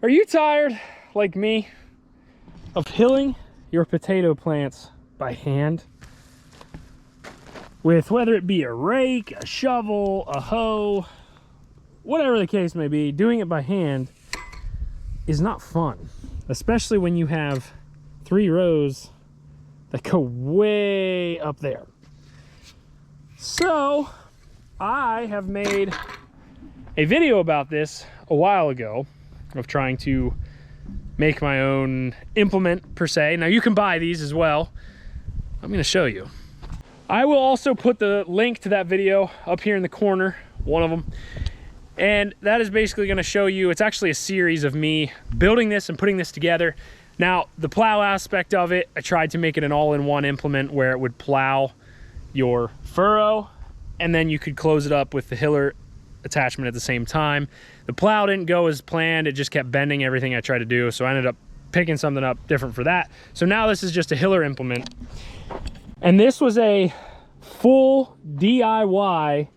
Are you tired, like me, of hilling your potato plants by hand? With whether it be a rake, a shovel, a hoe, whatever the case may be, doing it by hand is not fun. Especially when you have 3 rows that go way up there. So, I have made a video about this a while ago of trying to make my own implement per se. Now you can buy these as well. I'm gonna show you. I will also put the link to that video up here in the corner, one of them. And that is basically gonna show you, it's actually a series of me building this and putting this together. Now, the plow aspect of it, I tried to make it an all-in-one implement where it would plow your furrow, and then you could close it up with the hiller attachment at the same time. The plow didn't go as planned. It just kept bending everything I tried to do. So I ended up picking something up different for that. So now this is just a hiller implement. And this was a full DIY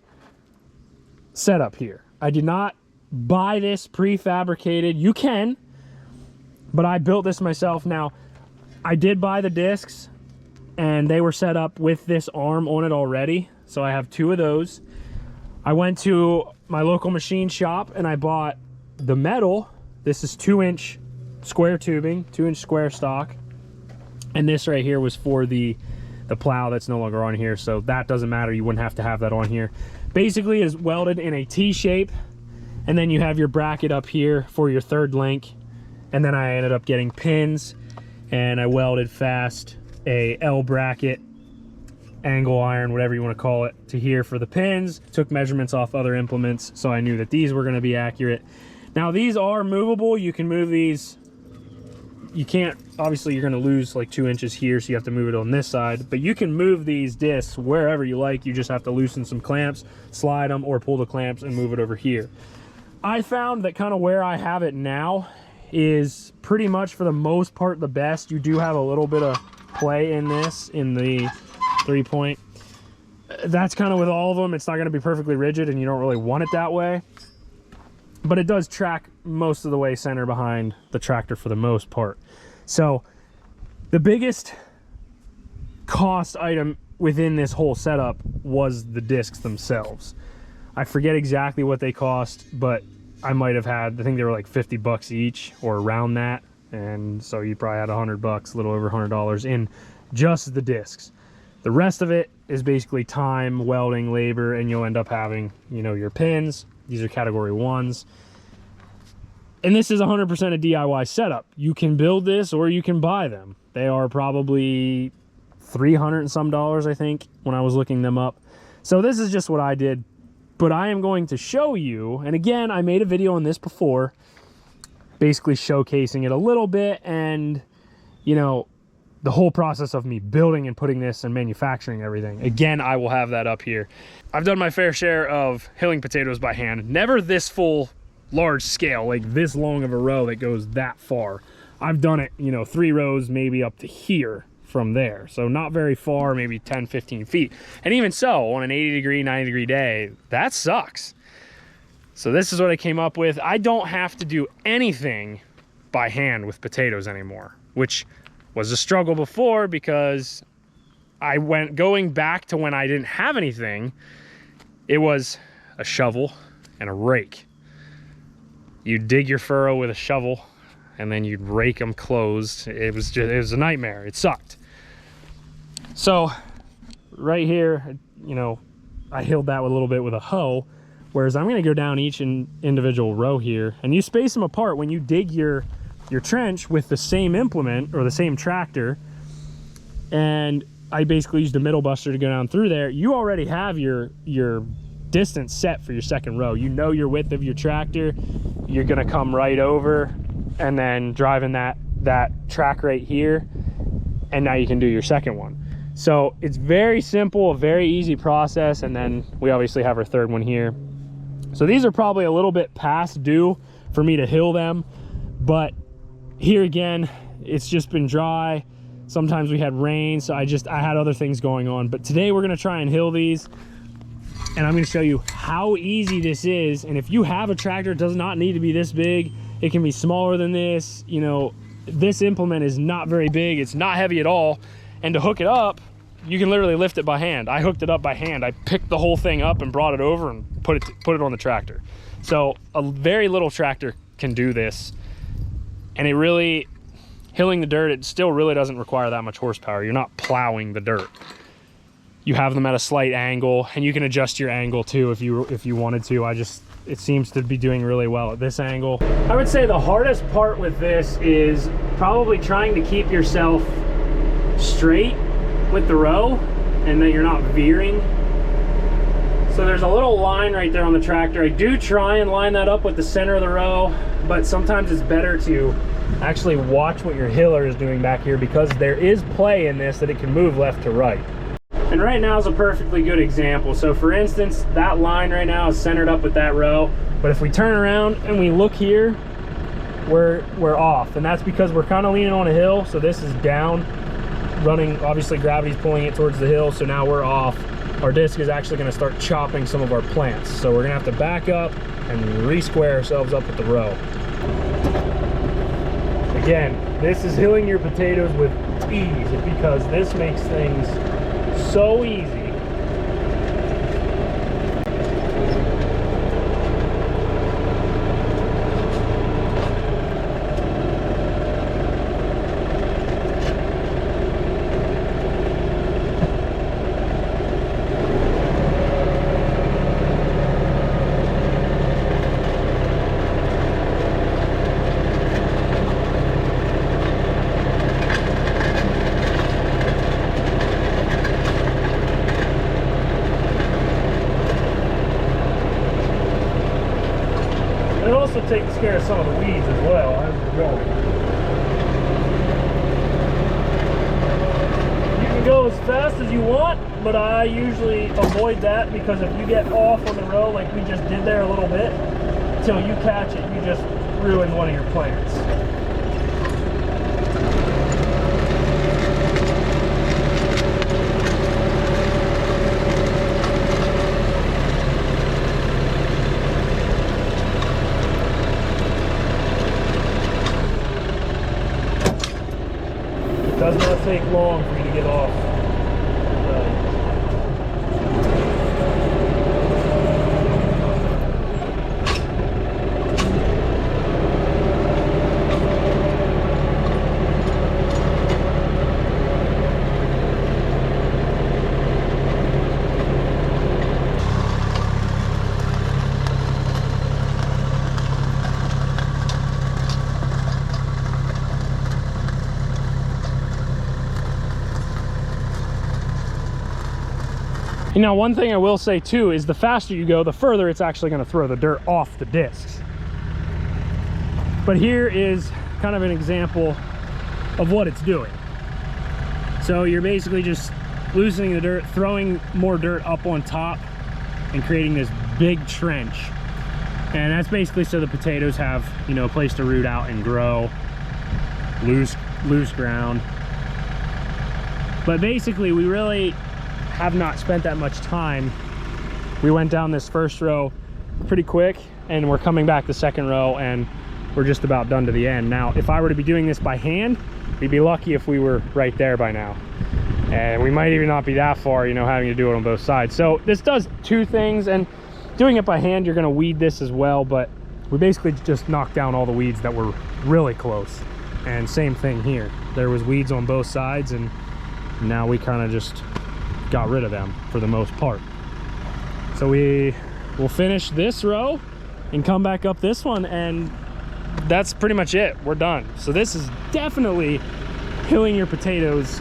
setup here. I did not buy this prefabricated. You can, but I built this myself. Now, I did buy the discs and they were set up with this arm on it already. So I have 2 of those. I went to my local machine shop and I bought the metal. This is 2-inch square tubing, 2-inch square stock. And this right here was for the plow that's no longer on here. So that doesn't matter. You wouldn't have to have that on here. Basically is welded in a T shape. And then you have your bracket up here for your 3rd link. And then I ended up getting pins and I welded fast a L bracket, angle iron, whatever you want to call it, to here for the pins. Took measurements off other implements, so I knew that these were going to be accurate. Now these are movable. You can move these. You can't, obviously you're going to lose like 2 inches here, so you have to move it on this side, but you can move these discs wherever you like. You just have to loosen some clamps, slide them, or pull the clamps and move it over here. I found that kind of where I have it now is pretty much for the most part the best. You do have a little bit of play in this, in the 3-point. That's kind of with all of them. It's not going to be perfectly rigid and you don't really want it that way, but it does track most of the way center behind the tractor for the most part. So the biggest cost item within this whole setup was the discs themselves. I forget exactly what they cost, but I might have had, I think they were like 50 bucks each or around that. And so you probably had $100, a little over $100 in just the discs. The rest of it is basically time, welding, labor, and you'll end up having, you know, your pins. These are category 1s. And this is 100% a DIY setup. You can build this or you can buy them. They are probably $300 and some, I think, when I was looking them up. So this is just what I did. But I am going to show you, and again, I made a video on this before, basically showcasing it a little bit and, you know, the whole process of me building and putting this and manufacturing everything. Again, I will have that up here. I've done my fair share of hilling potatoes by hand. Never this full, large scale, like this long of a row that goes that far. I've done it, you know, 3 rows, maybe up to here from there. So not very far, maybe 10, 15 feet. And even so, on an 80-degree, 90-degree day, that sucks. So this is what I came up with. I don't have to do anything by hand with potatoes anymore, which was a struggle before because going back to when I didn't have anything, it was a shovel and a rake. You'd dig your furrow with a shovel and then you'd rake them closed. It was a nightmare. It sucked. So right here, you know, I hilled that with a little bit with a hoe, whereas I'm going to go down each individual row here, and you space them apart. When you dig your trench with the same implement or the same tractor, and I basically used a middle buster to go down through there, you already have your distance set for your 2nd row. You know your width of your tractor. You're going to come right over and then driving that track right here, and now you can do your 2nd one. So it's very simple, a very easy process. And then we obviously have our 3rd one here. So these are probably a little bit past due for me to hill them, but here again, it's just been dry. Sometimes we had rain, so I had other things going on. But today we're gonna try and hill these, and I'm gonna show you how easy this is. And if you have a tractor, it does not need to be this big. It can be smaller than this. You know, this implement is not very big. It's not heavy at all. And to hook it up, you can literally lift it by hand. I hooked it up by hand. I picked the whole thing up and brought it over and put it on the tractor. So a very little tractor can do this. And it really, hilling the dirt, it still really doesn't require that much horsepower. You're not plowing the dirt. You have them at a slight angle, and you can adjust your angle too if you wanted to. It seems to be doing really well at this angle. I would say the hardest part with this is probably trying to keep yourself straight with the row and that you're not veering. So there's a little line right there on the tractor. I do try and line that up with the center of the row, but sometimes it's better to actually watch what your hiller is doing back here, because there is play in this that it can move left to right. And right now is a perfectly good example. So for instance, that line right now is centered up with that row, but if we turn around and we look here, we're off, and that's because we're kind of leaning on a hill. So this is down, running, obviously gravity's pulling it towards the hill, so now we're off. Our disc is actually going to start chopping some of our plants, so we're going to have to back up and re-square ourselves up with the row. Again, this is hilling your potatoes with ease, because this makes things so easy. It also takes care of some of the weeds as well as you're going. You can go as fast as you want, but I usually avoid that, because if you get off on the row like we just did there a little bit, till you catch it, you just ruin one of your plants. It does not take long for you to get off. You know, one thing I will say too is the faster you go, the further it's actually going to throw the dirt off the discs. But here is kind of an example of what it's doing. So you're basically just loosening the dirt, throwing more dirt up on top, and creating this big trench. And that's basically so the potatoes have, you know, a place to root out and grow, loose ground. But basically we really have not spent that much time. We went down this first row pretty quick, and we're coming back the second row, and we're just about done to the end. Now, if I were to be doing this by hand, we'd be lucky if we were right there by now. And we might even not be that far, you know, having to do it on both sides. So this does two things, and doing it by hand, you're gonna weed this as well, but we basically just knocked down all the weeds that were really close. And same thing here. There was weeds on both sides, and now we kind of just got rid of them for the most part. So we will finish this row and come back up this one, and that's pretty much it. We're done. So this is definitely hilling your potatoes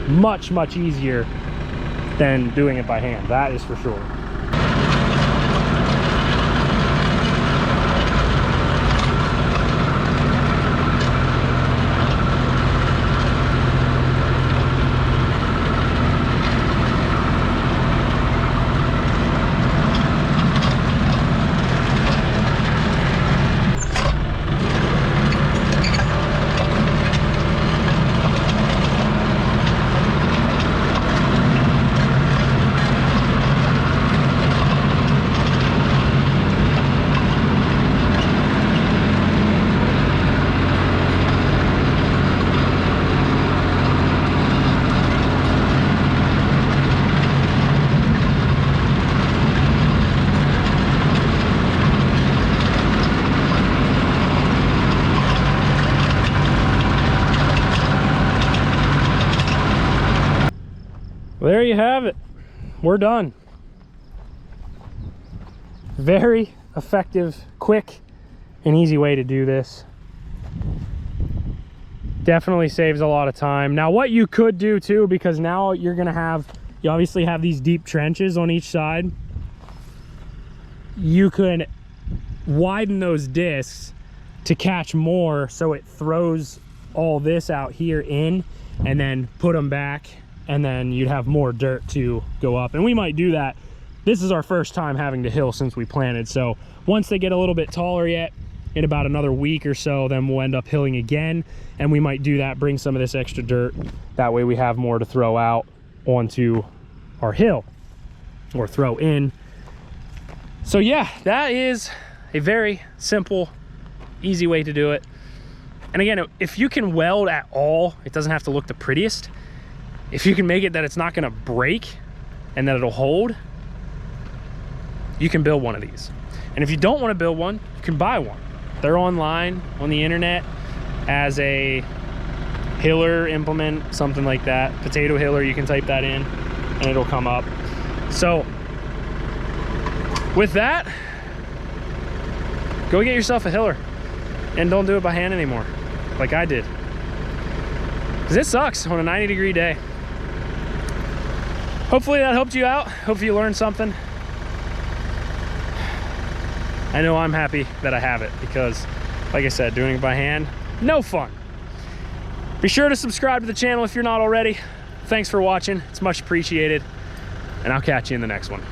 much easier than doing it by hand, that is for sure. Well, there you have it. We're done. Very effective, quick, and easy way to do this. Definitely saves a lot of time. Now what you could do too, because now you're gonna have, you obviously have these deep trenches on each side. You could widen those discs to catch more, so it throws all this out here in, and then put them back, and then you'd have more dirt to go up. And we might do that. This is our first time having to hill since we planted, so once they get a little bit taller yet, in about another week or so, then we'll end up hilling again, and we might do that, bring some of this extra dirt, that way we have more to throw out onto our hill or throw in. So yeah, that is a very simple, easy way to do it. And again, if you can weld at all, it doesn't have to look the prettiest. If you can make it that it's not gonna break and that it'll hold, you can build one of these. And if you don't want to build one, you can buy one. They're online on the internet as a hiller implement, something like that. Potato hiller, you can type that in and it'll come up. So with that, go get yourself a hiller and don't do it by hand anymore like I did, because it sucks on a 90-degree day. Hopefully that helped you out. Hopefully you learned something. I know I'm happy that I have it, because like I said, doing it by hand, no fun. Be sure to subscribe to the channel if you're not already. Thanks for watching, it's much appreciated, and I'll catch you in the next one.